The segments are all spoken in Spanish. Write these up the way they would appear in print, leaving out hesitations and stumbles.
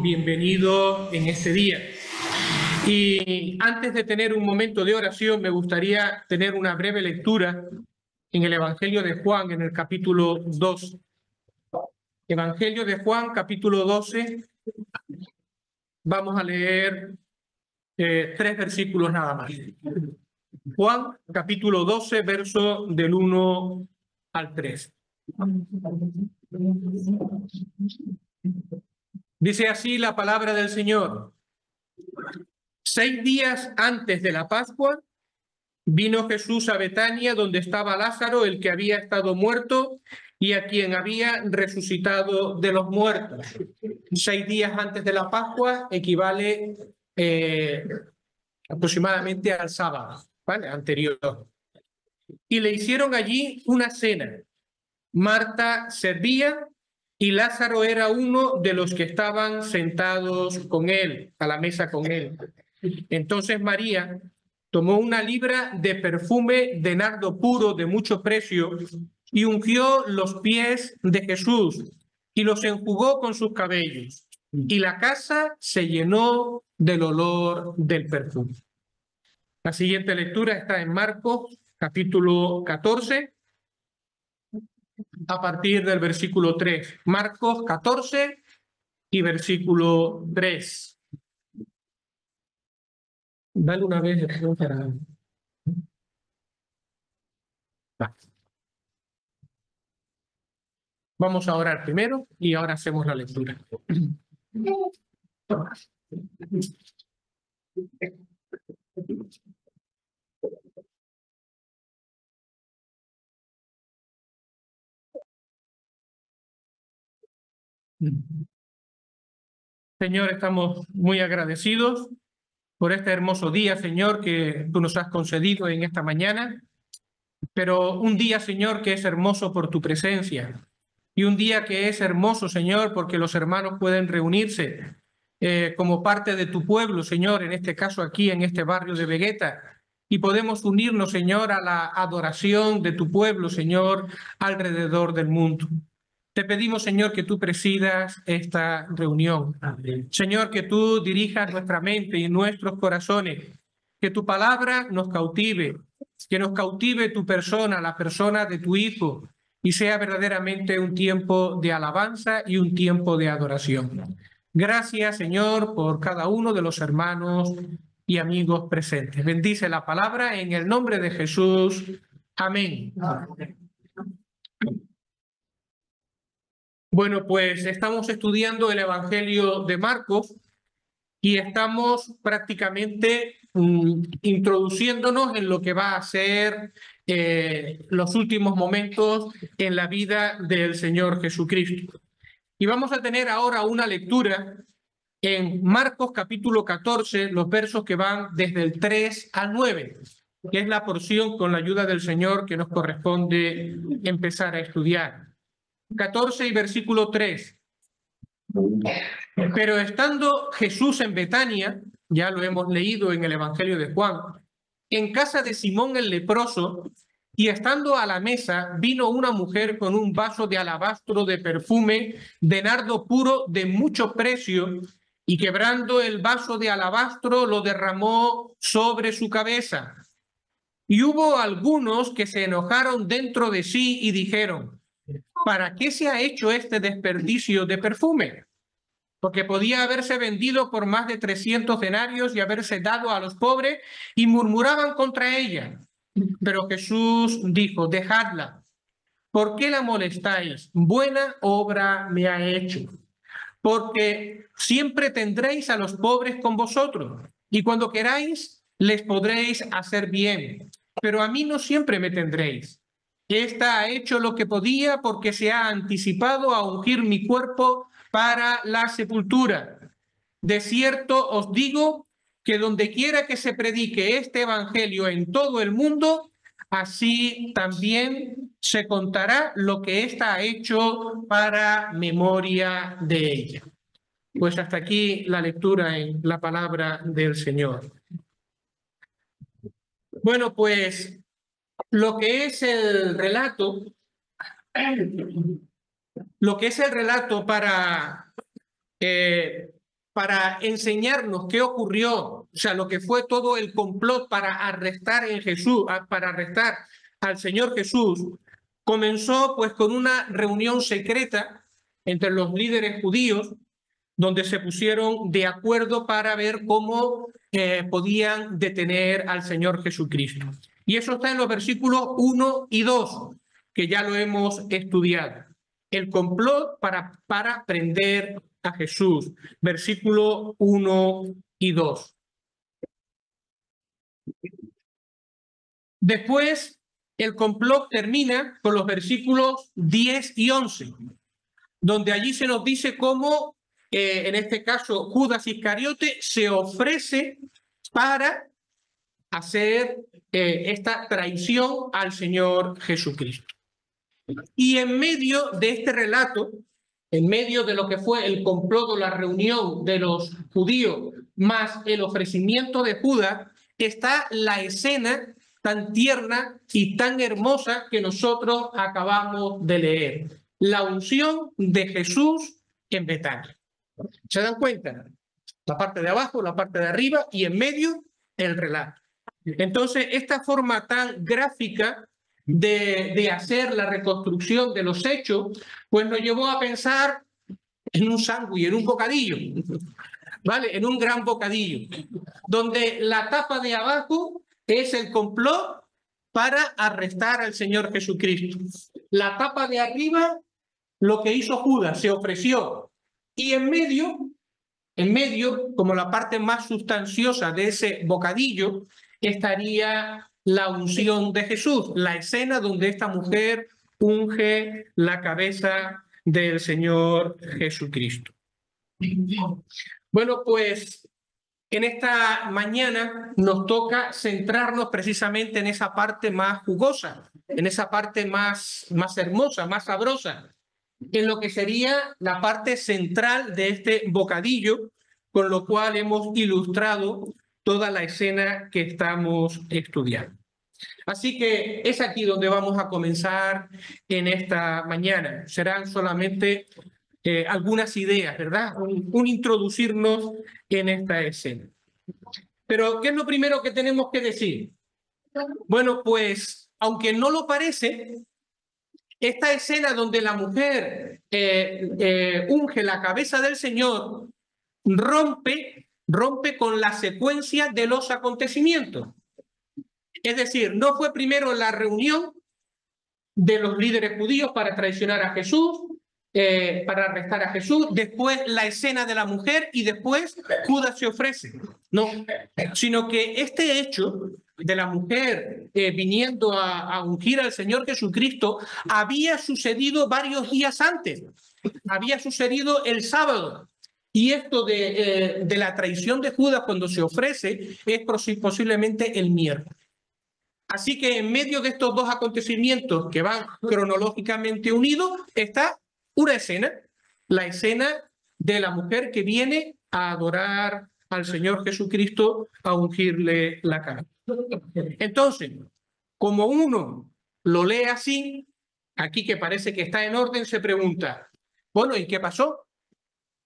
bienvenidos en este día. Y antes de tener un momento de oración, me gustaría tener una breve lectura en el Evangelio de Juan, en el capítulo 2. Evangelio de Juan, capítulo 12. Vamos a leer 3 versículos nada más. Juan, capítulo 12, verso del 1 al 3. Dice así la palabra del Señor. 6 días antes de la Pascua, vino Jesús a Betania, donde estaba Lázaro, el que había estado muerto y a quien había resucitado de los muertos. 6 días antes de la Pascua equivale aproximadamente al sábado, ¿vale? Anterior. Y le hicieron allí una cena. Marta servía y Lázaro era uno de los que estaban sentados con él, a la mesa con él. Entonces María tomó una libra de perfume de nardo puro de mucho precio y ungió los pies de Jesús y los enjugó con sus cabellos. Y la casa se llenó del olor del perfume. La siguiente lectura está en Marcos, capítulo 14, a partir del versículo 3. Marcos 14 y versículo 3. Dale una vez para... Vamos a orar primero y ahora hacemos la lectura. Señor, estamos muy agradecidos por este hermoso día, Señor, que tú nos has concedido en esta mañana, pero un día, Señor, que es hermoso por tu presencia y un día que es hermoso, Señor, porque los hermanos pueden reunirse como parte de tu pueblo, Señor, en este caso aquí en este barrio de Vegueta, y podemos unirnos, Señor, a la adoración de tu pueblo, Señor, alrededor del mundo. Te pedimos, Señor, que tú presidas esta reunión. Amén. Señor, que tú dirijas nuestra mente y nuestros corazones, que tu palabra nos cautive, que nos cautive tu persona, la persona de tu Hijo, y sea verdaderamente un tiempo de alabanza y un tiempo de adoración. Gracias, Señor, por cada uno de los hermanos y amigos presentes. Bendice la palabra en el nombre de Jesús. Amén. Amén. Bueno, pues estamos estudiando el Evangelio de Marcos y estamos prácticamente introduciéndonos en lo que va a ser los últimos momentos en la vida del Señor Jesucristo. Y vamos a tener ahora una lectura en Marcos capítulo 14, los versos que van desde el 3 al 9, que es la porción con la ayuda del Señor que nos corresponde empezar a estudiar. 14 y versículo 3. Pero estando Jesús en Betania, ya lo hemos leído en el Evangelio de Juan, en casa de Simón el leproso, y estando a la mesa, vino una mujer con un vaso de alabastro de perfume de nardo puro de mucho precio, y quebrando el vaso de alabastro lo derramó sobre su cabeza. Y hubo algunos que se enojaron dentro de sí y dijeron: ¿para qué se ha hecho este desperdicio de perfume? Porque podía haberse vendido por más de 300 denarios y haberse dado a los pobres, y murmuraban contra ella. Pero Jesús dijo: dejadla. ¿Por qué la molestáis? Buena obra me ha hecho. Porque siempre tendréis a los pobres con vosotros, y cuando queráis les podréis hacer bien. Pero a mí no siempre me tendréis. Esta ha hecho lo que podía, porque se ha anticipado a ungir mi cuerpo para la sepultura. De cierto os digo que donde quiera que se predique este evangelio en todo el mundo, así también se contará lo que ésta ha hecho para memoria de ella. Pues hasta aquí la lectura en la palabra del Señor. Bueno, pues lo que es el relato para para enseñarnos qué ocurrió, o sea, lo que fue todo el complot para arrestar para arrestar al Señor Jesús, comenzó pues con una reunión secreta entre los líderes judíos, donde se pusieron de acuerdo para ver cómo podían detener al Señor Jesucristo. Y eso está en los versículos 1 y 2, que ya lo hemos estudiado. El complot para prender a Jesús, versículo 1 y 2. Después, el complot termina con los versículos 10 y 11, donde allí se nos dice cómo, en este caso, Judas Iscariote se ofrece para hacer esta traición al Señor Jesucristo. Y en medio de este relato, en medio de lo que fue el complot o la reunión de los judíos más el ofrecimiento de Judas, está la escena tan tierna y tan hermosa que nosotros acabamos de leer. La unción de Jesús en Betania. ¿Se dan cuenta? La parte de abajo, la parte de arriba y en medio el relato. Entonces, esta forma tan gráfica de hacer la reconstrucción de los hechos, pues nos llevó a pensar en un sándwich, en un bocadillo, ¿vale? En un gran bocadillo, donde la tapa de abajo es el complot para arrestar al Señor Jesucristo. La tapa de arriba, lo que hizo Judas, se ofreció. Y en medio, como la parte más sustanciosa de ese bocadillo, estaría la unción de Jesús, la escena donde esta mujer unge la cabeza del Señor Jesucristo. Bueno, pues en esta mañana nos toca centrarnos precisamente en esa parte más jugosa, en esa parte más hermosa, más sabrosa, en lo que sería la parte central de este bocadillo, con lo cual hemos ilustrado toda la escena que estamos estudiando. Así que es aquí donde vamos a comenzar en esta mañana. Serán solamente algunas ideas, ¿verdad? Un introducirnos en esta escena. Pero, ¿qué es lo primero que tenemos que decir? Bueno, pues, aunque no lo parece, esta escena donde la mujer unge la cabeza del Señor rompe con la secuencia de los acontecimientos. Es decir, no fue primero la reunión de los líderes judíos para traicionar a Jesús, para arrestar a Jesús, después la escena de la mujer y después Judas se ofrece. No, sino que este hecho de la mujer viniendo a ungir al Señor Jesucristo había sucedido varios días antes. Había sucedido el sábado. Y esto de la traición de Judas cuando se ofrece es posiblemente el miércoles. Así que en medio de estos dos acontecimientos que van cronológicamente unidos está una escena, la escena de la mujer que viene a adorar al Señor Jesucristo, a ungirle la cabeza. Entonces, como uno lo lee así, aquí que parece que está en orden, se pregunta, bueno, ¿y qué pasó?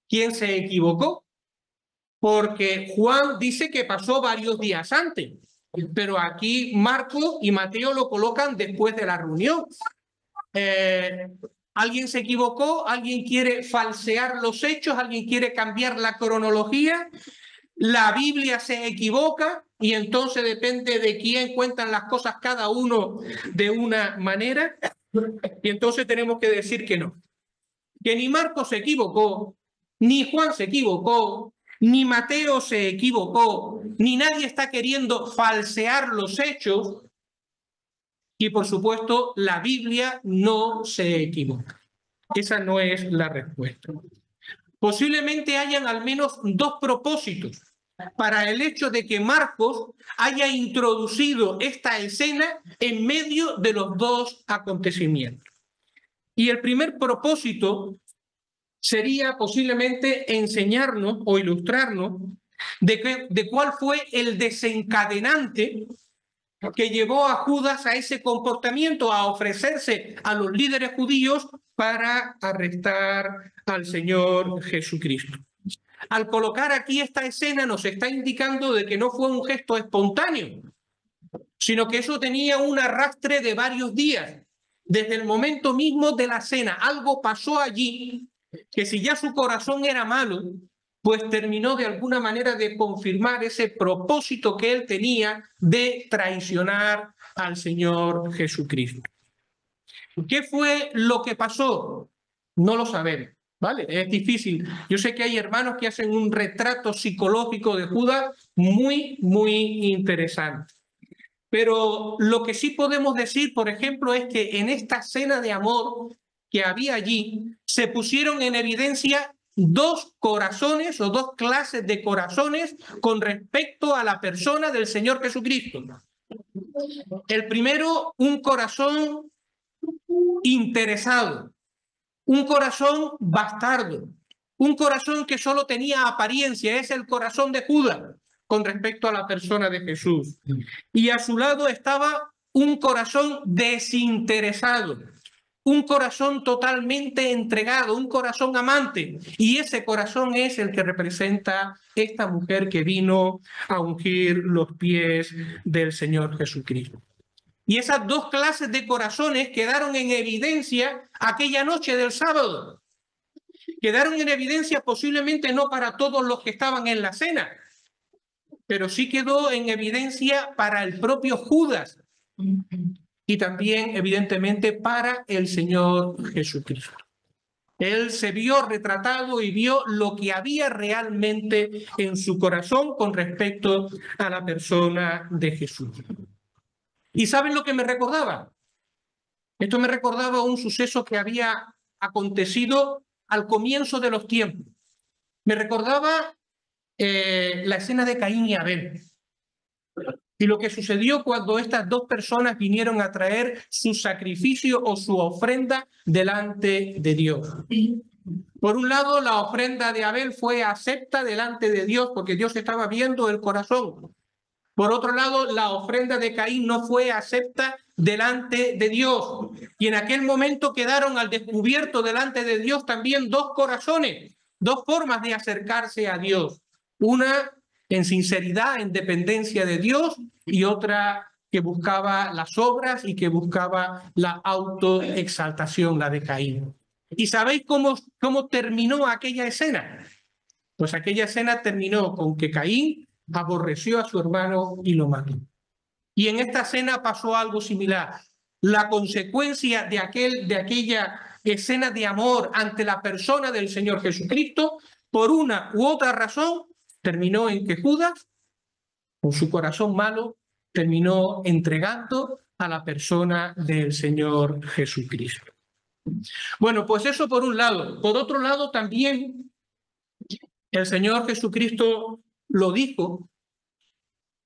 ¿Quién se equivocó? Porque Juan dice que pasó varios días antes, pero aquí Marcos y Mateo lo colocan después de la reunión. ¿Alguien se equivocó? ¿Alguien quiere falsear los hechos? ¿Alguien quiere cambiar la cronología? La Biblia se equivoca y entonces depende de quién cuentan las cosas cada uno de una manera. Y entonces tenemos que decir que no. Que ni Marcos se equivocó, ni Juan se equivocó, ni Mateo se equivocó, ni nadie está queriendo falsear los hechos. Y por supuesto, la Biblia no se equivoca. Esa no es la respuesta. Posiblemente hayan al menos dos propósitos para el hecho de que Marcos haya introducido esta escena en medio de los dos acontecimientos. Y el primer propósito sería posiblemente enseñarnos o ilustrarnos de cuál fue el desencadenante que llevó a Judas a ese comportamiento, a ofrecerse a los líderes judíos para arrestar al Señor Jesucristo. Al colocar aquí esta escena nos está indicando de que no fue un gesto espontáneo, sino que eso tenía un arrastre de varios días. Desde el momento mismo de la cena, algo pasó allí que si ya su corazón era malo, pues terminó de alguna manera de confirmar ese propósito que él tenía de traicionar al Señor Jesucristo. ¿Qué fue lo que pasó? No lo sabemos, ¿vale? Es difícil. Yo sé que hay hermanos que hacen un retrato psicológico de Judas muy, muy interesante. Pero lo que sí podemos decir, por ejemplo, es que en esta cena de amor que había allí, se pusieron en evidencia dos corazones o dos clases de corazones con respecto a la persona del Señor Jesucristo. El primero, un corazón interesado, un corazón bastardo, un corazón que solo tenía apariencia, es el corazón de Judas con respecto a la persona de Jesús. Y a su lado estaba un corazón desinteresado, un corazón totalmente entregado, un corazón amante. Y ese corazón es el que representa esta mujer que vino a ungir los pies del Señor Jesucristo. Y esas dos clases de corazones quedaron en evidencia aquella noche del sábado. Quedaron en evidencia posiblemente no para todos los que estaban en la cena, pero sí quedó en evidencia para el propio Judas y también, evidentemente, para el Señor Jesucristo. Él se vio retratado y vio lo que había realmente en su corazón con respecto a la persona de Jesús. ¿Y saben lo que me recordaba? Esto me recordaba un suceso que había acontecido al comienzo de los tiempos. Me recordaba la escena de Caín y Abel y lo que sucedió cuando estas dos personas vinieron a traer su sacrificio o su ofrenda delante de Dios. Por un lado, la ofrenda de Abel fue acepta delante de Dios porque Dios estaba viendo el corazón. Por otro lado, la ofrenda de Caín no fue acepta delante de Dios. Y en aquel momento quedaron al descubierto delante de Dios también dos corazones, dos formas de acercarse a Dios. Una en sinceridad, en dependencia de Dios, y otra que buscaba las obras y que buscaba la autoexaltación, la de Caín. ¿Y sabéis cómo terminó aquella escena? Pues aquella escena terminó con que Caín aborreció a su hermano y lo mató. Y en esta escena pasó algo similar. La consecuencia de aquella escena de amor ante la persona del Señor Jesucristo, por una u otra razón, terminó en que Judas, con su corazón malo, terminó entregando a la persona del Señor Jesucristo. Bueno, pues eso por un lado. Por otro lado, también el Señor Jesucristo lo dijo,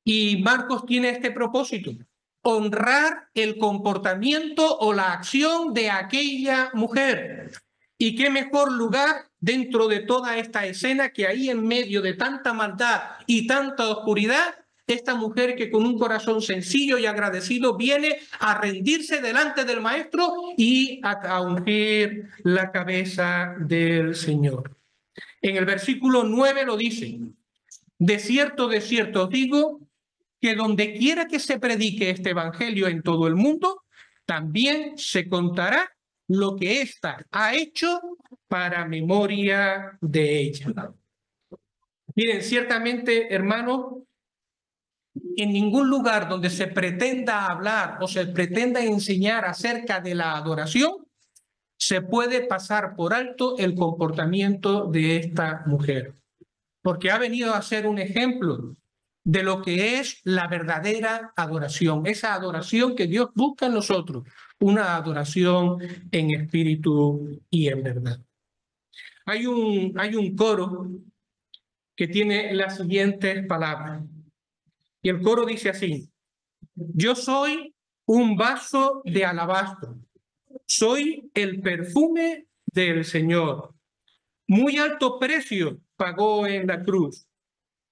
y Marcos tiene este propósito: honrar el comportamiento o la acción de aquella mujer. Y qué mejor lugar dentro de toda esta escena que ahí en medio de tanta maldad y tanta oscuridad, esta mujer que con un corazón sencillo y agradecido viene a rendirse delante del Maestro y a ungir la cabeza del Señor. En el versículo 9 lo dice: de cierto os digo, que donde quiera que se predique este evangelio en todo el mundo, también se contará lo que ésta ha hecho para memoria de ella. Miren, ciertamente, hermanos, en ningún lugar donde se pretenda hablar o se pretenda enseñar acerca de la adoración, se puede pasar por alto el comportamiento de esta mujer, porque ha venido a ser un ejemplo de lo que es la verdadera adoración, esa adoración que Dios busca en nosotros, una adoración en espíritu y en verdad. Hay un coro que tiene las siguientes palabras, y el coro dice así: yo soy un vaso de alabastro, soy el perfume del Señor, muy alto precio pagó en la cruz,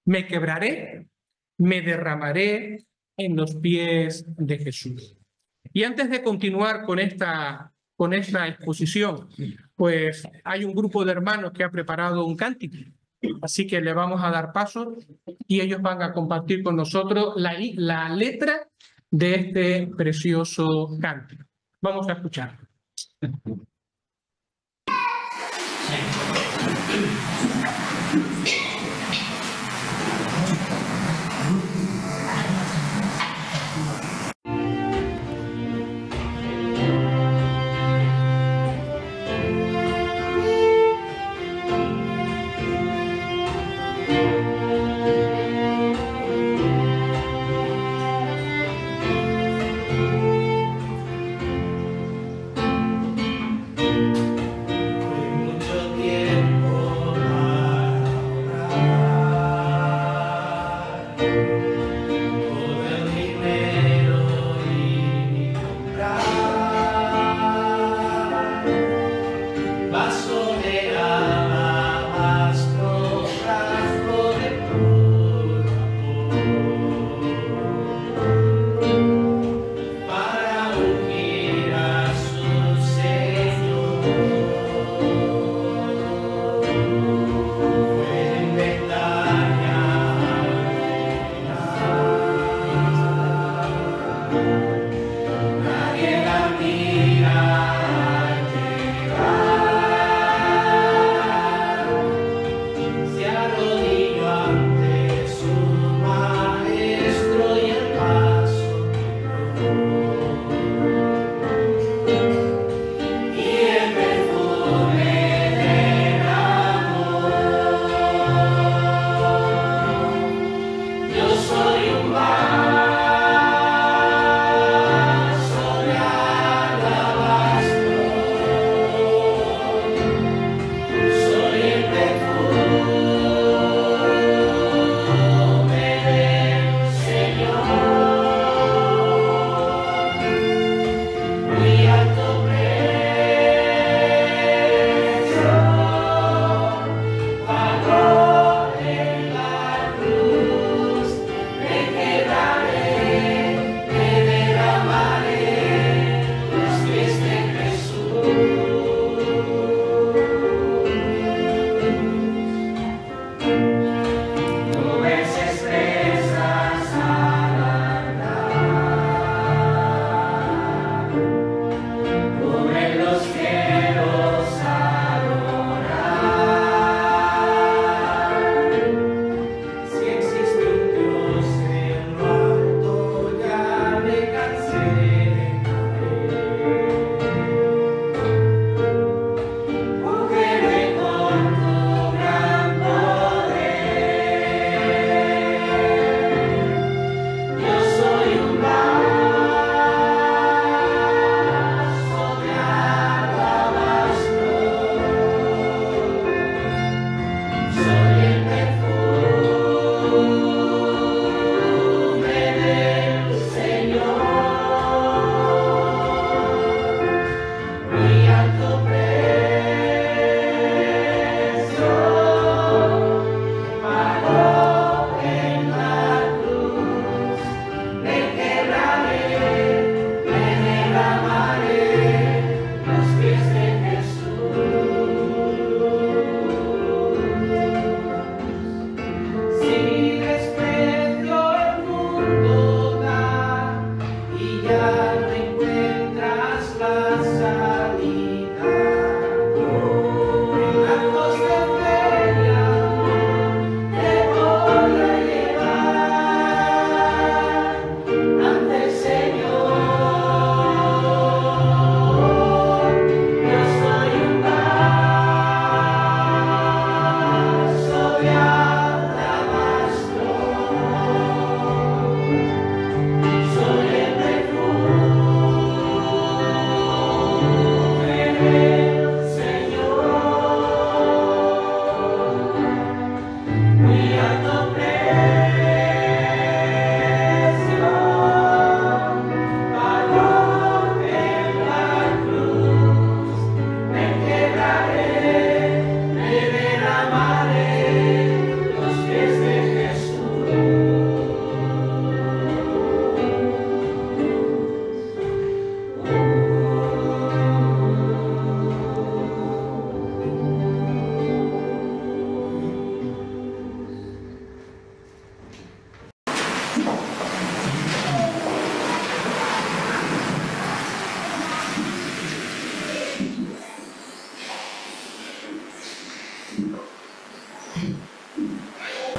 me quebraré, me derramaré en los pies de Jesús. Y antes de continuar con esta exposición, pues hay un grupo de hermanos que ha preparado un cántico. Así que le vamos a dar paso y ellos van a compartir con nosotros la letra de este precioso cántico. Vamos a escuchar.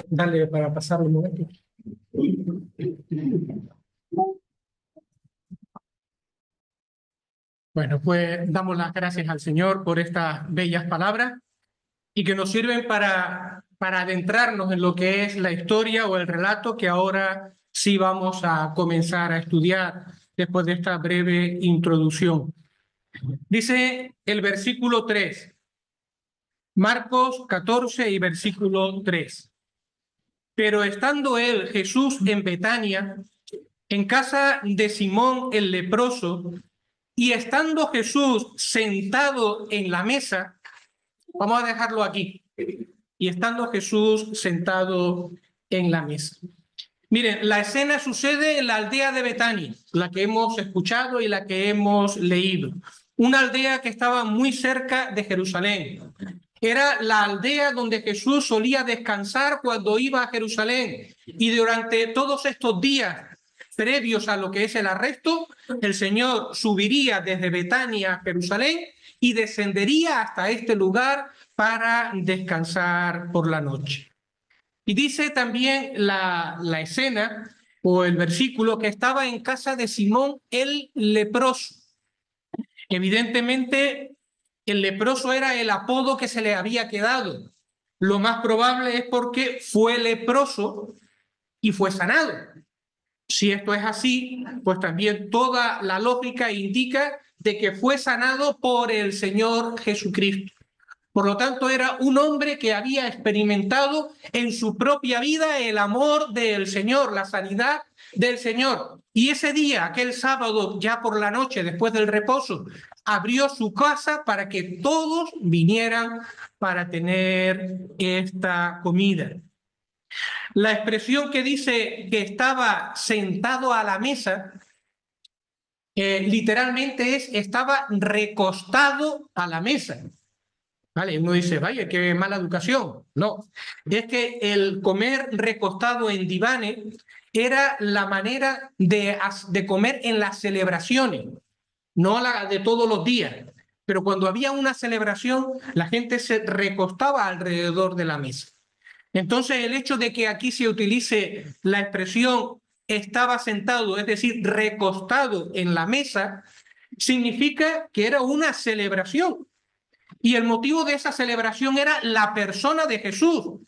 Dale para pasarlo un momento. Bueno, pues damos las gracias al Señor por estas bellas palabras y que nos sirven para adentrarnos en lo que es la historia o el relato que ahora sí vamos a comenzar a estudiar después de esta breve introducción. Dice el versículo 3, Marcos 14 y versículo 3. Pero estando él, Jesús, en Betania, en casa de Simón el leproso, y estando Jesús sentado en la mesa, vamos a dejarlo aquí, y estando Jesús sentado en la mesa. Miren, la escena sucede en la aldea de Betania, la que hemos escuchado y la que hemos leído. Una aldea que estaba muy cerca de Jerusalén. Era la aldea donde Jesús solía descansar cuando iba a Jerusalén. Y durante todos estos días previos a lo que es el arresto, el Señor subiría desde Betania a Jerusalén y descendería hasta este lugar para descansar por la noche. Y dice también la escena o el versículo que estaba en casa de Simón el leproso. Evidentemente, el leproso era el apodo que se le había quedado. Lo más probable es porque fue leproso y fue sanado. Si esto es así, pues también toda la lógica indica de que fue sanado por el Señor Jesucristo. Por lo tanto, era un hombre que había experimentado en su propia vida el amor del Señor, la sanidad del Señor. Y ese día, aquel sábado, ya por la noche, después del reposo, abrió su casa para que todos vinieran para tener esta comida. La expresión que dice que estaba sentado a la mesa, literalmente estaba recostado a la mesa. Vale, uno dice, vaya, qué mala educación. No, es que el comer recostado en divanes era la manera de comer en las celebraciones, no la de todos los días. Pero cuando había una celebración, la gente se recostaba alrededor de la mesa. Entonces, el hecho de que aquí se utilice la expresión estaba sentado, es decir, recostado en la mesa, significa que era una celebración. Y el motivo de esa celebración era la persona de Jesús.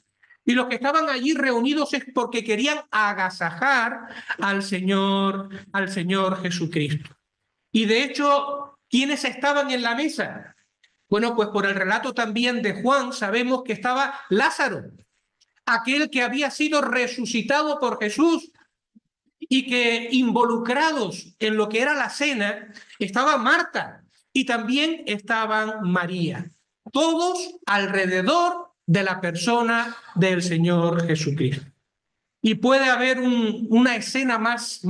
Y los que estaban allí reunidos es porque querían agasajar al Señor Jesucristo. Y de hecho, ¿quiénes estaban en la mesa? Bueno, pues por el relato también de Juan sabemos que estaba Lázaro, aquel que había sido resucitado por Jesús y que involucrados en lo que era la cena estaba Marta y también estaban María, todos alrededor de la persona del Señor Jesucristo. Y puede haber una escena más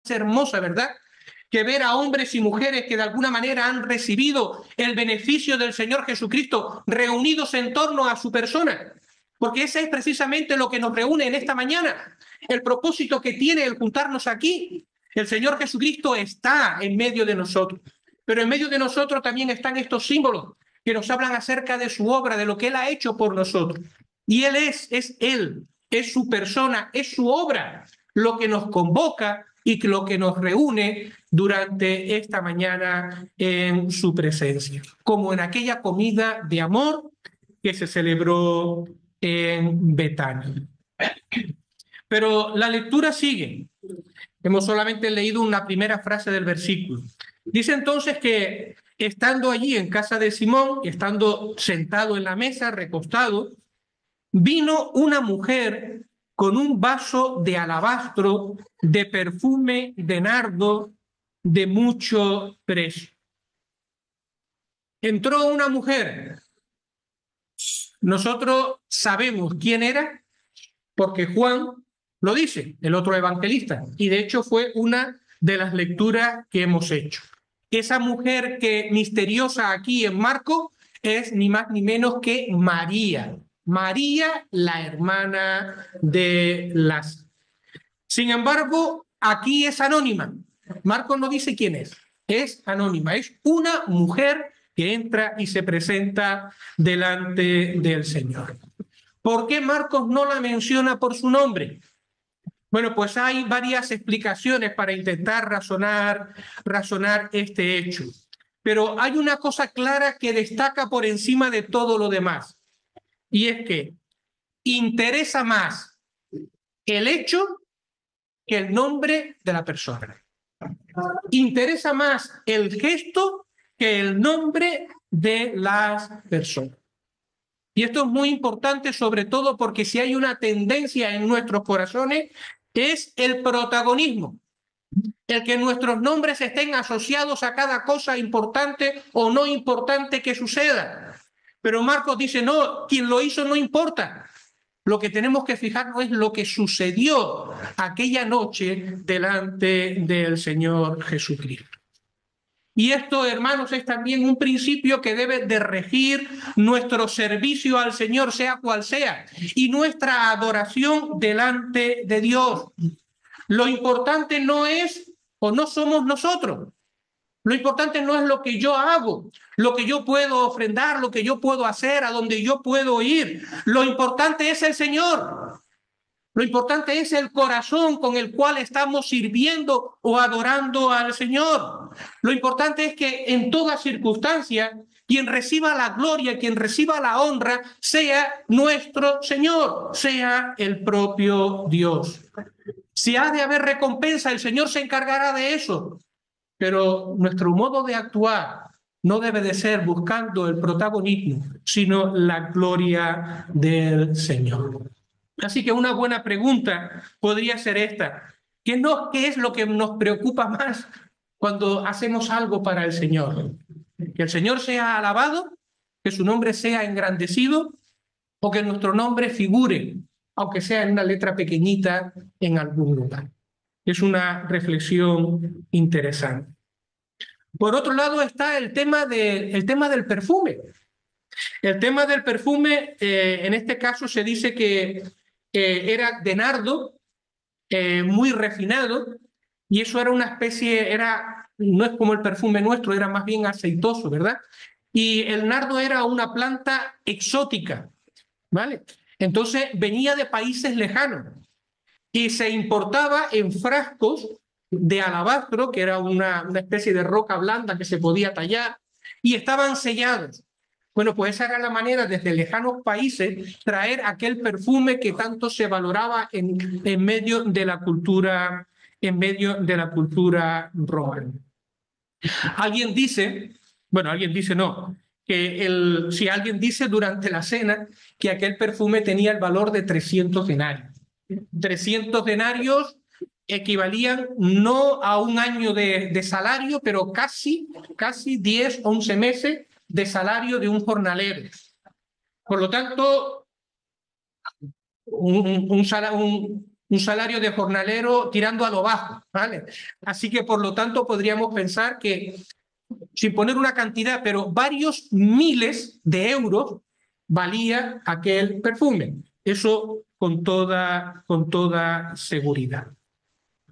hermosa, ¿verdad? Que ver a hombres y mujeres que de alguna manera han recibido el beneficio del Señor Jesucristo reunidos en torno a su persona. Porque ese es precisamente lo que nos reúne en esta mañana. El propósito que tiene el juntarnos aquí. El Señor Jesucristo está en medio de nosotros. Pero en medio de nosotros también están estos símbolos que nos hablan acerca de su obra, de lo que Él ha hecho por nosotros. Y Él es Él, es su persona, es su obra, lo que nos convoca y lo que nos reúne durante esta mañana en su presencia, como en aquella comida de amor que se celebró en Betania. Pero la lectura sigue. Hemos solamente leído una primera frase del versículo. Dice entonces que estando allí en casa de Simón, estando sentado en la mesa, recostado, vino una mujer con un vaso de alabastro de perfume de nardo de mucho precio. Entró una mujer. Nosotros sabemos quién era porque Juan lo dice, el otro evangelista, y de hecho fue una de las lecturas que hemos hecho. Esa mujer que misteriosa aquí en Marcos es ni más ni menos que María. María, la hermana de Lázaro. Sin embargo, aquí es anónima. Marcos no dice quién es anónima. Es una mujer que entra y se presenta delante del Señor. ¿Por qué Marcos no la menciona por su nombre? Bueno, pues hay varias explicaciones para intentar razonar este hecho. Pero hay una cosa clara que destaca por encima de todo lo demás, y es que interesa más el hecho que el nombre de la persona. Interesa más el gesto que el nombre de las personas. Y esto es muy importante, sobre todo porque si hay una tendencia en nuestros corazones, es el protagonismo. El que nuestros nombres estén asociados a cada cosa importante o no importante que suceda. Pero Marcos dice, no, quien lo hizo no importa. Lo que tenemos que fijarnos es lo que sucedió aquella noche delante del Señor Jesucristo. Y esto, hermanos, es también un principio que debe de regir nuestro servicio al Señor, sea cual sea, y nuestra adoración delante de Dios. Lo importante no es o no somos nosotros. Lo importante no es lo que yo hago, lo que yo puedo ofrendar, lo que yo puedo hacer, a donde yo puedo ir. Lo importante es el Señor. Lo importante es el corazón con el cual estamos sirviendo o adorando al Señor. Lo importante es que en toda circunstancia, quien reciba la gloria, quien reciba la honra, sea nuestro Señor, sea el propio Dios. Si ha de haber recompensa, el Señor se encargará de eso. Pero nuestro modo de actuar no debe de ser buscando el protagonismo, sino la gloria del Señor. Así que una buena pregunta podría ser esta. ¿Qué es lo que nos preocupa más cuando hacemos algo para el Señor? ¿Que el Señor sea alabado? ¿Que su nombre sea engrandecido? ¿O que nuestro nombre figure, aunque sea en una letra pequeñita, en algún lugar? Es una reflexión interesante. Por otro lado está el tema del perfume. El tema del perfume, en este caso se dice que era de nardo, muy refinado, y eso era una especie, no es como el perfume nuestro, era más bien aceitoso, ¿verdad? Y el nardo era una planta exótica, ¿vale? Entonces venía de países lejanos y se importaba en frascos de alabastro, que era una especie de roca blanda que se podía tallar, y estaban sellados. Bueno, pues esa era la manera desde lejanos países traer aquel perfume que tanto se valoraba en medio de la cultura, romana. Alguien dice no, que si alguien dice durante la cena que aquel perfume tenía el valor de 300 denarios. 300 denarios equivalían no a un año de salario, pero casi 10, 11 meses de salario de un jornalero. Por lo tanto, un salario de jornalero tirando a lo bajo, ¿vale? Así que, por lo tanto, podríamos pensar que, sin poner una cantidad, pero varios miles de euros valía aquel perfume. Eso con toda seguridad.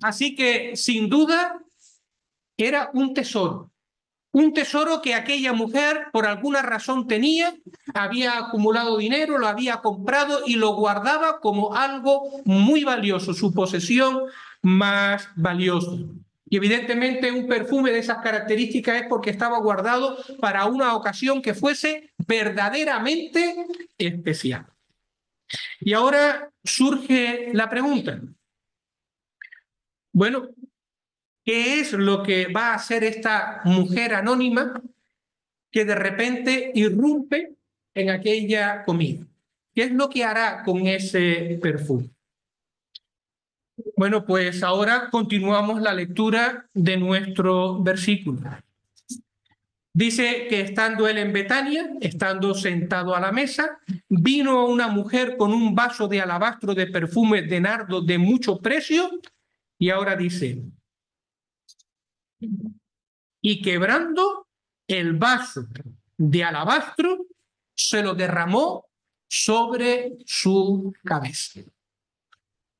Así que, sin duda, era un tesoro. Un tesoro que aquella mujer, por alguna razón tenía, había acumulado dinero, lo había comprado y lo guardaba como algo muy valioso, su posesión más valiosa. Y evidentemente un perfume de esas características es porque estaba guardado para una ocasión que fuese verdaderamente especial. Y ahora surge la pregunta. Bueno, ¿qué es lo que va a hacer esta mujer anónima que de repente irrumpe en aquella comida? ¿Qué es lo que hará con ese perfume? Bueno, pues ahora continuamos la lectura de nuestro versículo. Dice que estando él en Betania, estando sentado a la mesa, vino una mujer con un vaso de alabastro de perfume de nardo de mucho precio, y ahora dice, y quebrando el vaso de alabastro, se lo derramó sobre su cabeza.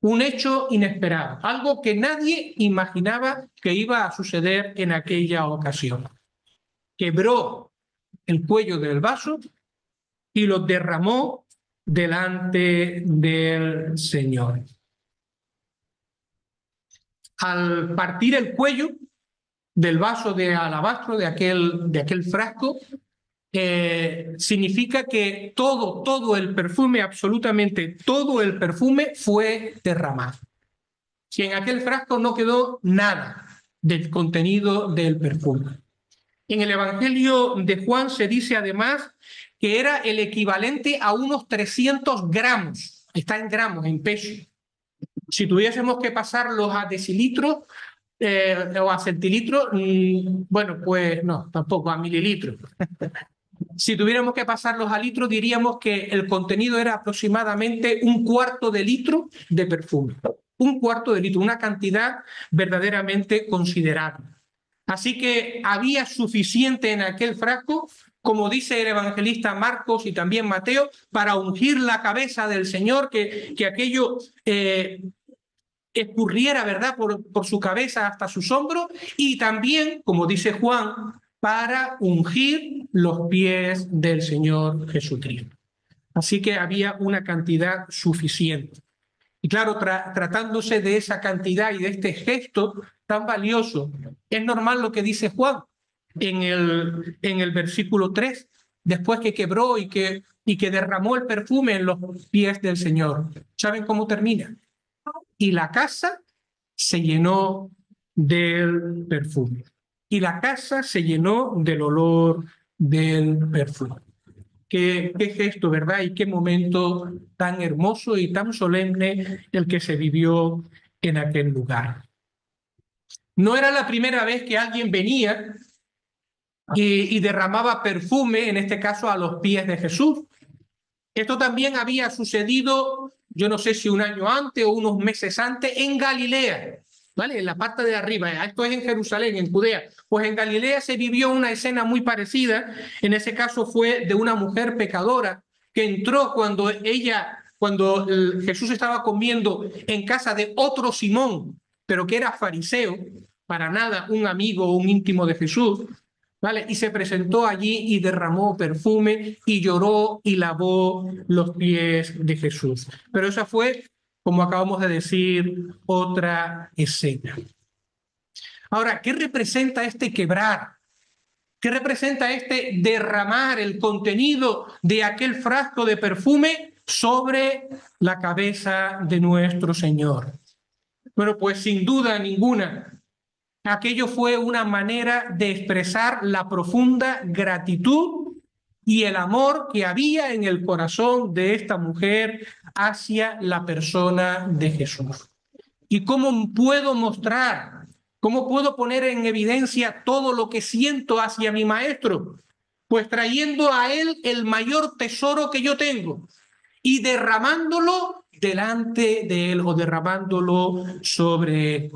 Un hecho inesperado, algo que nadie imaginaba que iba a suceder en aquella ocasión. Quebró el cuello del vaso y lo derramó delante del Señor. Al partir el cuello del vaso de alabastro, de aquel frasco, significa que todo el perfume, absolutamente todo el perfume fue derramado. Si en aquel frasco no quedó nada del contenido del perfume. En el Evangelio de Juan se dice además que era el equivalente a unos 300 gramos, está en gramos, en peso. Si tuviésemos que pasarlos a decilitros o a centilitros, bueno, pues no, tampoco a mililitros. Si tuviéramos que pasarlos a litros, diríamos que el contenido era aproximadamente 1/4 de litro de perfume. 1/4 de litro, una cantidad verdaderamente considerable. Así que había suficiente en aquel frasco, como dice el evangelista Marcos y también Mateo, para ungir la cabeza del Señor, que aquello escurriera, ¿verdad?, por su cabeza hasta sus hombros, y también, como dice Juan, para ungir los pies del Señor Jesucristo. Así que había una cantidad suficiente. Y claro, tratándose de esa cantidad y de este gesto tan valioso, es normal lo que dice Juan en el versículo 3, después que quebró y que derramó el perfume en los pies del Señor. ¿Saben cómo termina? Y la casa se llenó del perfume. Y la casa se llenó del olor del perfume. Qué gesto, ¿verdad? Y qué momento tan hermoso y tan solemne el que se vivió en aquel lugar. No era la primera vez que alguien venía y derramaba perfume, en este caso a los pies de Jesús. Esto también había sucedido, yo no sé si un año antes o unos meses antes, en Galilea, ¿vale? En la parte de arriba. Esto es en Jerusalén, en Judea. Pues en Galilea se vivió una escena muy parecida. En ese caso fue de una mujer pecadora que entró cuando Jesús estaba comiendo en casa de otro Simón, pero que era fariseo, para nada un amigo o un íntimo de Jesús, ¿vale? Y se presentó allí y derramó perfume y lloró y lavó los pies de Jesús. Pero esa fue, como acabamos de decir, otra escena. Ahora, ¿qué representa este quebrar? ¿Qué representa este derramar el contenido de aquel frasco de perfume sobre la cabeza de nuestro Señor? Bueno, pues sin duda ninguna, aquello fue una manera de expresar la profunda gratitud y el amor que había en el corazón de esta mujer hacia la persona de Jesús. ¿Y cómo puedo mostrar, cómo puedo poner en evidencia todo lo que siento hacia mi maestro? Pues trayendo a él el mayor tesoro que yo tengo y derramándolo delante de él o derramándolo sobre él.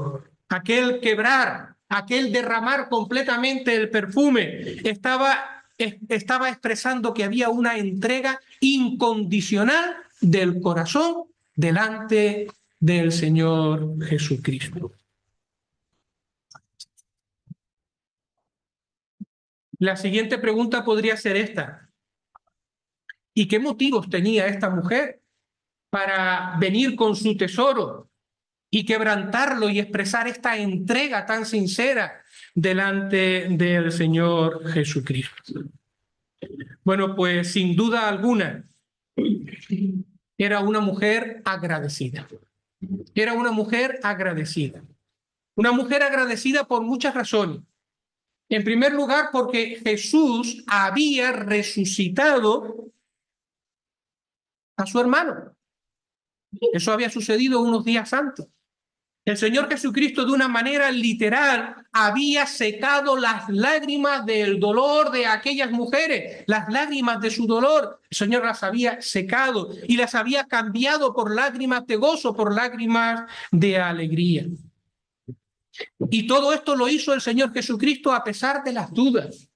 Aquel quebrar, aquel derramar completamente el perfume, estaba expresando que había una entrega incondicional del corazón delante del Señor Jesucristo. La siguiente pregunta podría ser esta. ¿Y qué motivos tenía esta mujer para venir con su tesoro y quebrantarlo y expresar esta entrega tan sincera delante del Señor Jesucristo? Bueno, pues sin duda alguna, era una mujer agradecida. Era una mujer agradecida. Una mujer agradecida por muchas razones. En primer lugar, porque Jesús había resucitado a su hermano. Eso había sucedido unos días antes. El Señor Jesucristo, de una manera literal, había secado las lágrimas del dolor de aquellas mujeres, las lágrimas de su dolor. El Señor las había secado y las había cambiado por lágrimas de gozo, por lágrimas de alegría. Y todo esto lo hizo el Señor Jesucristo a pesar de las dudas,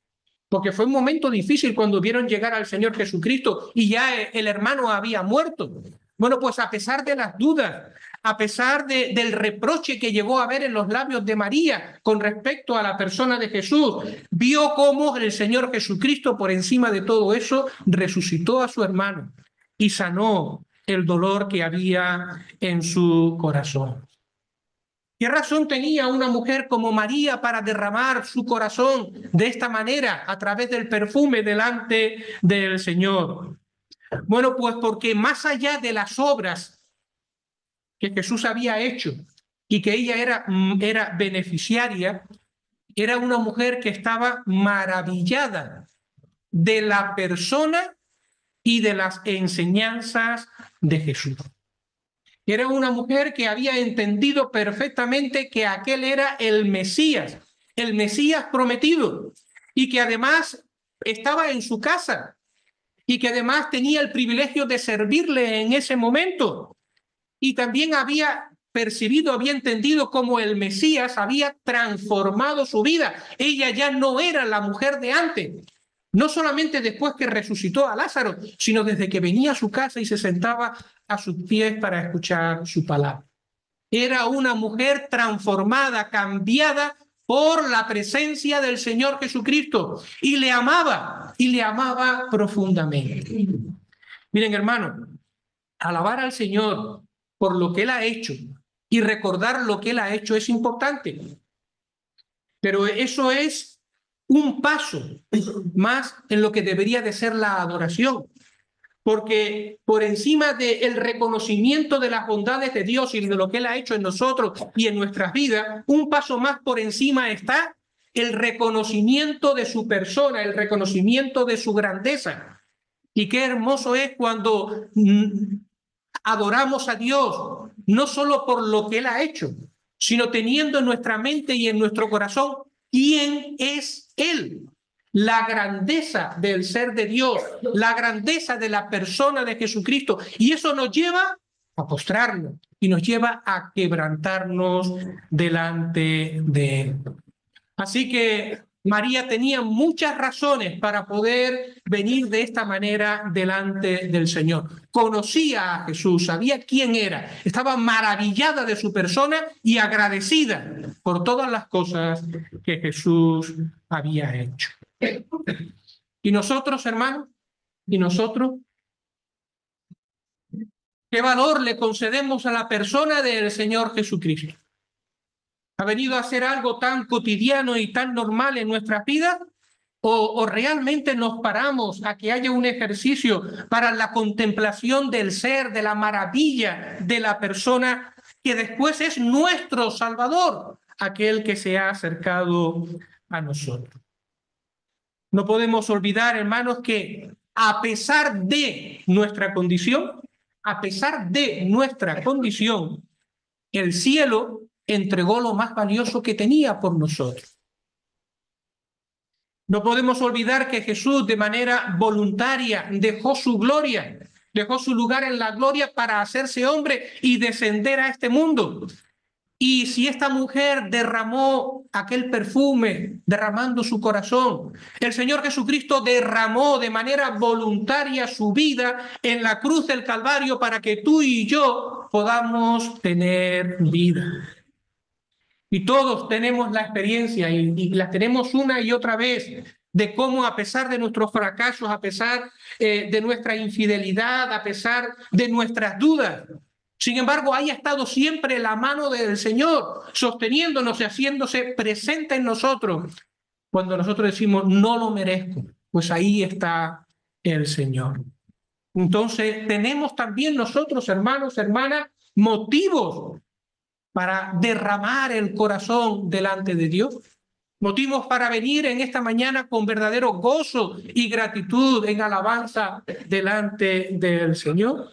porque fue un momento difícil cuando vieron llegar al Señor Jesucristo y ya el hermano había muerto. Bueno, pues a pesar de las dudas, a pesar del reproche que llegó a ver en los labios de María con respecto a la persona de Jesús, vio cómo el Señor Jesucristo, por encima de todo eso, resucitó a su hermano y sanó el dolor que había en su corazón. ¿Qué razón tenía una mujer como María para derramar su corazón de esta manera a través del perfume delante del Señor? Bueno, pues porque más allá de las obras que Jesús había hecho y que ella era beneficiaria, era una mujer que estaba maravillada de la persona y de las enseñanzas de Jesús. Era una mujer que había entendido perfectamente que aquel era el Mesías prometido, y que además estaba en su casa, y que además tenía el privilegio de servirle en ese momento. Y también había percibido, había entendido cómo el Mesías había transformado su vida. Ella ya no era la mujer de antes. No solamente después que resucitó a Lázaro, sino desde que venía a su casa y se sentaba a sus pies para escuchar su palabra. Era una mujer transformada, cambiada por la presencia del Señor Jesucristo, y le amaba profundamente. Miren, hermano, alabar al Señor por lo que Él ha hecho y recordar lo que Él ha hecho es importante, pero eso es un paso más en lo que debería de ser la adoración, porque por encima del reconocimiento de las bondades de Dios y de lo que Él ha hecho en nosotros y en nuestras vidas, un paso más por encima está el reconocimiento de su persona, el reconocimiento de su grandeza. Y qué hermoso es cuando adoramos a Dios, no solo por lo que Él ha hecho, sino teniendo en nuestra mente y en nuestro corazón quién es Él. La grandeza del ser de Dios, la grandeza de la persona de Jesucristo. Y eso nos lleva a postrarnos y nos lleva a quebrantarnos delante de Él. Así que María tenía muchas razones para poder venir de esta manera delante del Señor. Conocía a Jesús, sabía quién era, estaba maravillada de su persona y agradecida por todas las cosas que Jesús había hecho. Y nosotros, hermanos, y nosotros, ¿qué valor le concedemos a la persona del Señor Jesucristo? ¿Ha venido a ser algo tan cotidiano y tan normal en nuestras vidas? ¿O realmente nos paramos a que haya un ejercicio para la contemplación del ser, de la maravilla de la persona que después es nuestro Salvador, aquel que se ha acercado a nosotros? No podemos olvidar, hermanos, que a pesar de nuestra condición, el cielo entregó lo más valioso que tenía por nosotros. No podemos olvidar que Jesús de manera voluntaria dejó su gloria, dejó su lugar en la gloria para hacerse hombre y descender a este mundo. Y si esta mujer derramó aquel perfume, derramando su corazón, el Señor Jesucristo derramó de manera voluntaria su vida en la cruz del Calvario para que tú y yo podamos tener vida. Y todos tenemos la experiencia y la tenemos una y otra vez de cómo, a pesar de nuestros fracasos, a pesar de nuestra infidelidad, a pesar de nuestras dudas, sin embargo, ahí ha estado siempre la mano del Señor, sosteniéndonos y haciéndose presente en nosotros. Cuando nosotros decimos, no lo merezco, pues ahí está el Señor. Entonces, tenemos también nosotros, hermanos, hermanas, motivos para derramar el corazón delante de Dios, motivos para venir en esta mañana con verdadero gozo y gratitud en alabanza delante del Señor.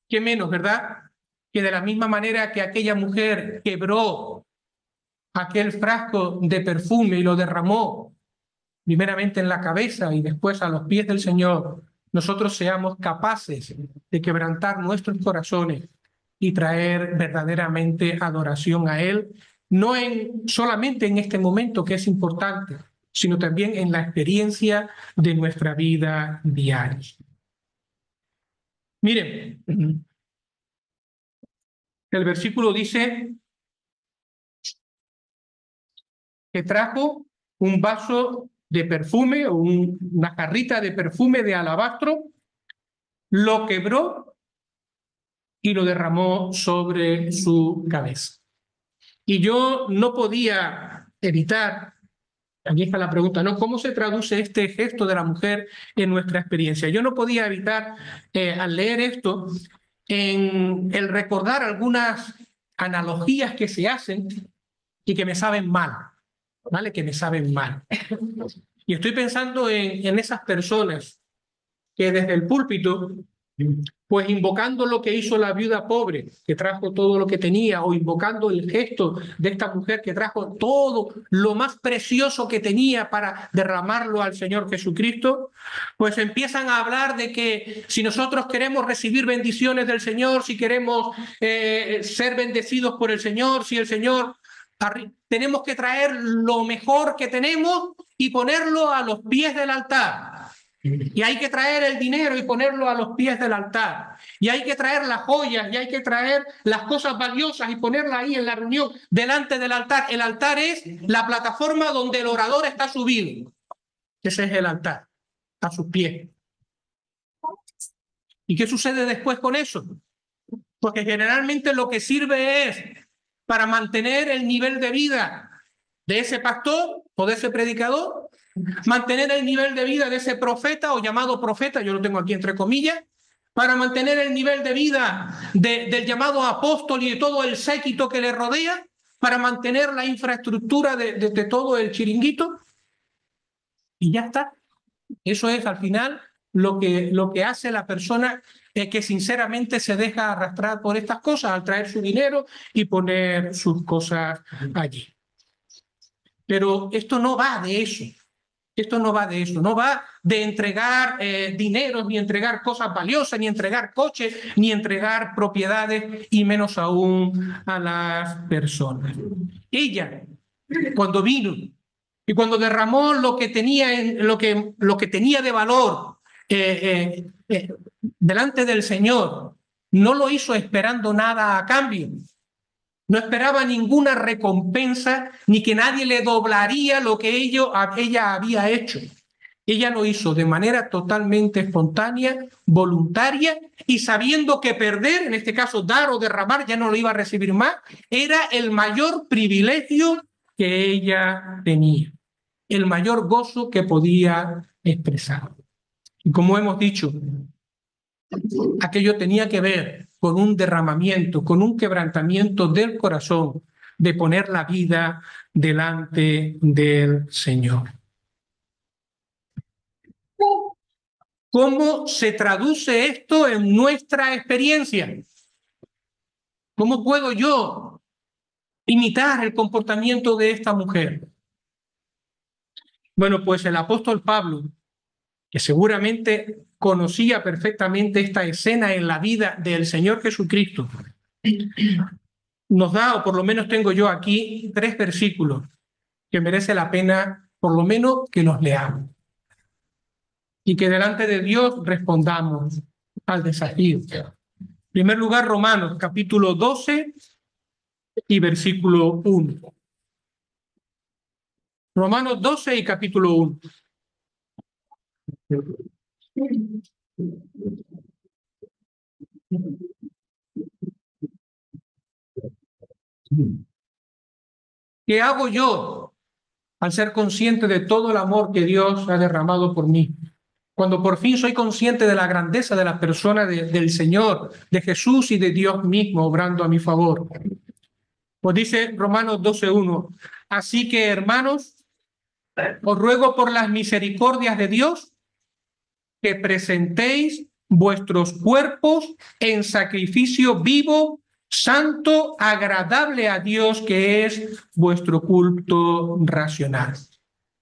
¿Qué menos, verdad? Que de la misma manera que aquella mujer quebró aquel frasco de perfume y lo derramó primeramente en la cabeza y después a los pies del Señor, nosotros seamos capaces de quebrantar nuestros corazones y traer verdaderamente adoración a Él, no solamente en este momento que es importante, sino también en la experiencia de nuestra vida diaria. Miren, El versículo dice que trajo un vaso de perfume o una jarrita de perfume de alabastro, lo quebró y lo derramó sobre su cabeza. Y yo no podía evitar, aquí está la pregunta, ¿no? ¿Cómo se traduce este gesto de la mujer en nuestra experiencia? Yo no podía evitar, al leer esto, en el recordar algunas analogías que se hacen y que me saben mal, ¿vale? Que me saben mal. Y estoy pensando en esas personas que desde el púlpito, pues invocando lo que hizo la viuda pobre, que trajo todo lo que tenía, o invocando el gesto de esta mujer que trajo todo lo más precioso que tenía para derramarlo al Señor Jesucristo, pues empiezan a hablar de que si nosotros queremos recibir bendiciones del Señor, si queremos ser bendecidos por el Señor, si el Señor... Tenemos que traer lo mejor que tenemos y ponerlo a los pies del altar. Y hay que traer el dinero y ponerlo a los pies del altar. Y hay que traer las joyas y hay que traer las cosas valiosas y ponerlas ahí en la reunión delante del altar. El altar es la plataforma donde el orador está subido. Ese es el altar, a sus pies. ¿Y qué sucede después con eso? Porque generalmente lo que sirve es para mantener el nivel de vida de ese pastor o de ese predicador, mantener el nivel de vida de ese profeta o llamado profeta, yo lo tengo aquí entre comillas, para mantener el nivel de vida del llamado apóstol y de todo el séquito que le rodea, para mantener la infraestructura de todo el chiringuito, y ya está. Eso es al final lo que hace la persona que sinceramente se deja arrastrar por estas cosas al traer su dinero y poner sus cosas allí. Pero esto no va de eso. Esto no va de eso, no va de entregar dineros, ni entregar cosas valiosas, ni entregar coches, ni entregar propiedades, y menos aún a las personas. Ella, cuando vino y cuando derramó lo que tenía, lo que tenía de valor delante del Señor, no lo hizo esperando nada a cambio. No esperaba ninguna recompensa, ni que nadie le doblaría lo que ella había hecho. Ella lo hizo de manera totalmente espontánea, voluntaria, y sabiendo que perder, en este caso dar o derramar, ya no lo iba a recibir más, era el mayor privilegio que ella tenía, el mayor gozo que podía expresar. Y como hemos dicho, aquello tenía que ver con un derramamiento, con un quebrantamiento del corazón, de poner la vida delante del Señor. ¿Cómo se traduce esto en nuestra experiencia? ¿Cómo puedo yo imitar el comportamiento de esta mujer? Bueno, pues el apóstol Pablo, que seguramente conocía perfectamente esta escena en la vida del Señor Jesucristo, nos da, o por lo menos tengo yo aquí, 3 versículos que merece la pena, por lo menos, que los leamos. Y que delante de Dios respondamos al desafío. En primer lugar, Romanos, capítulo 12 y versículo 1. Romanos 12 y capítulo 1. ¿Qué hago yo al ser consciente de todo el amor que Dios ha derramado por mí? Cuando por fin soy consciente de la grandeza de la persona del Señor, de Jesús y de Dios mismo obrando a mi favor. Pues dice Romanos 12:1, así que hermanos, os ruego por las misericordias de Dios que presentéis vuestros cuerpos en sacrificio vivo, santo, agradable a Dios, que es vuestro culto racional.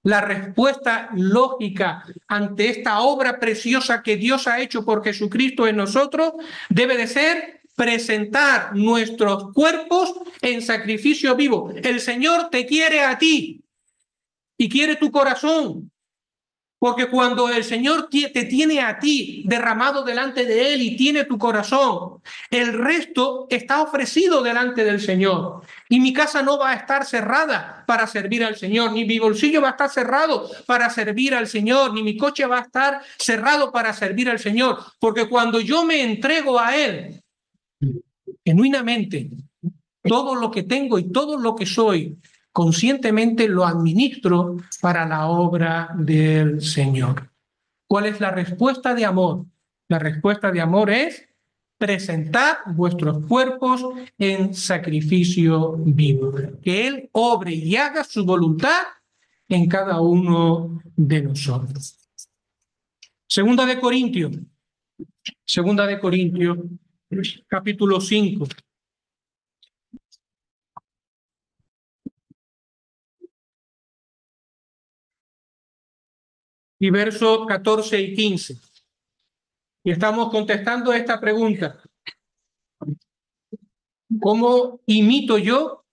La respuesta lógica ante esta obra preciosa que Dios ha hecho por Jesucristo en nosotros debe de ser presentar nuestros cuerpos en sacrificio vivo. El Señor te quiere a ti y quiere tu corazón. Porque cuando el Señor te tiene a ti derramado delante de Él y tiene tu corazón, el resto está ofrecido delante del Señor. Y mi casa no va a estar cerrada para servir al Señor, ni mi bolsillo va a estar cerrado para servir al Señor, ni mi coche va a estar cerrado para servir al Señor. Porque cuando yo me entrego a Él, genuinamente, todo lo que tengo y todo lo que soy, conscientemente lo administro para la obra del Señor. ¿Cuál es la respuesta de amor? La respuesta de amor es presentar vuestros cuerpos en sacrificio vivo. Que Él obre y haga su voluntad en cada uno de nosotros. Segunda de Corintios, capítulo 5. Y versos 14 y 15. Y estamos contestando esta pregunta. ¿Cómo imito yo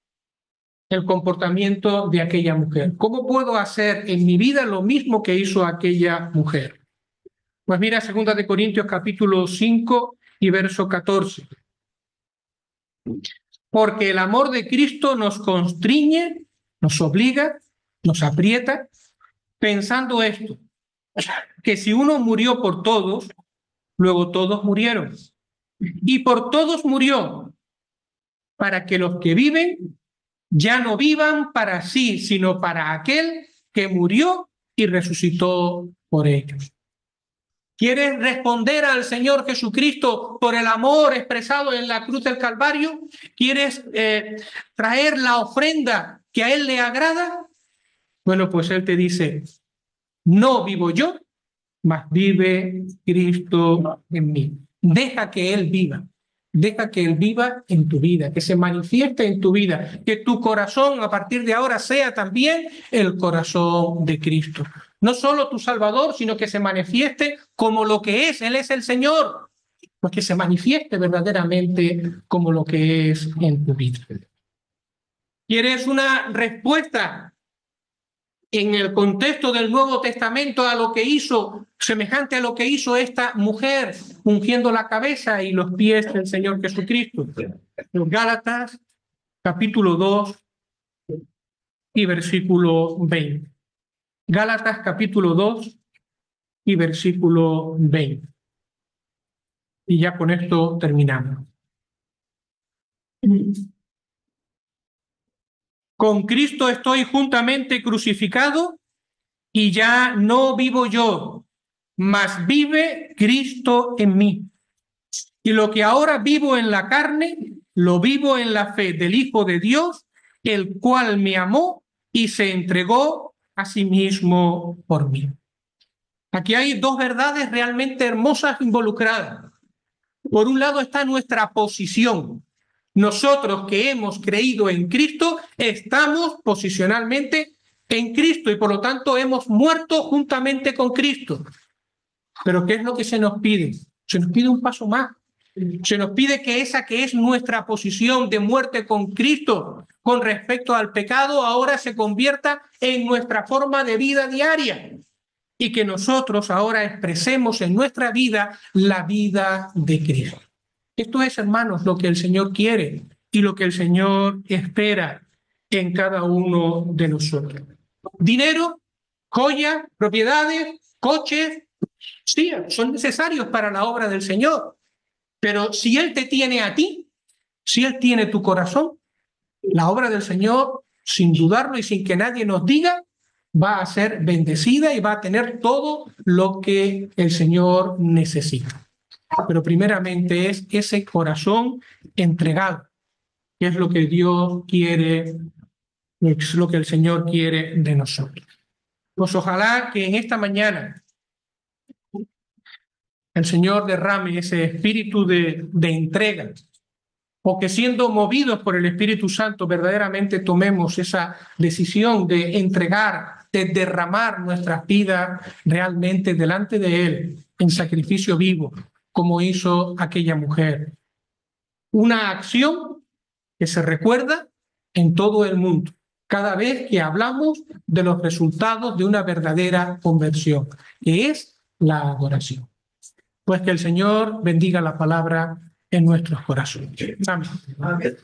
el comportamiento de aquella mujer? ¿Cómo puedo hacer en mi vida lo mismo que hizo aquella mujer? Pues mira, 2 de Corintios capítulo 5 y verso 14. Porque el amor de Cristo nos constriñe, nos obliga, nos aprieta, pensando esto, que si uno murió por todos, luego todos murieron. Y por todos murió, para que los que viven ya no vivan para sí, sino para aquel que murió y resucitó por ellos. ¿Quieres responder al Señor Jesucristo por el amor expresado en la cruz del Calvario? ¿Quieres traer la ofrenda que a Él le agrada? Bueno, pues Él te dice, no vivo yo, mas vive Cristo en mí. Deja que Él viva. Deja que Él viva en tu vida, que se manifieste en tu vida, que tu corazón a partir de ahora sea también el corazón de Cristo. No solo tu Salvador, sino que se manifieste como lo que es. Él es el Señor. Pues que se manifieste verdaderamente como lo que es en tu vida. ¿Quieres una respuesta en el contexto del Nuevo Testamento a lo que hizo, semejante a lo que hizo esta mujer, ungiendo la cabeza y los pies del Señor Jesucristo? Los Gálatas, capítulo 2 y versículo 20. Gálatas, capítulo 2 y versículo 20. Y ya con esto terminamos. Con Cristo estoy juntamente crucificado y ya no vivo yo, mas vive Cristo en mí. Y lo que ahora vivo en la carne, lo vivo en la fe del Hijo de Dios, el cual me amó y se entregó a sí mismo por mí. Aquí hay dos verdades realmente hermosas involucradas. Por un lado está nuestra posición. Nosotros que hemos creído en Cristo, estamos posicionalmente en Cristo y por lo tanto hemos muerto juntamente con Cristo. Pero ¿qué es lo que se nos pide? Se nos pide un paso más. Se nos pide que esa que es nuestra posición de muerte con Cristo con respecto al pecado ahora se convierta en nuestra forma de vida diaria y que nosotros ahora expresemos en nuestra vida la vida de Cristo. Esto es, hermanos, lo que el Señor quiere y lo que el Señor espera en cada uno de nosotros. Dinero, joyas, propiedades, coches, sí, son necesarios para la obra del Señor. Pero si Él te tiene a ti, si Él tiene tu corazón, la obra del Señor, sin dudarlo y sin que nadie nos diga, va a ser bendecida y va a tener todo lo que el Señor necesita. Pero primeramente es ese corazón entregado, que es lo que Dios quiere, es lo que el Señor quiere de nosotros. Pues ojalá que en esta mañana el Señor derrame ese espíritu de entrega, o que siendo movidos por el Espíritu Santo verdaderamente tomemos esa decisión de entregar, de derramar nuestras vidas realmente delante de Él en sacrificio vivo, como hizo aquella mujer. Una acción que se recuerda en todo el mundo cada vez que hablamos de los resultados de una verdadera conversión, que es la adoración. Pues que el Señor bendiga la palabra en nuestros corazones. Amén.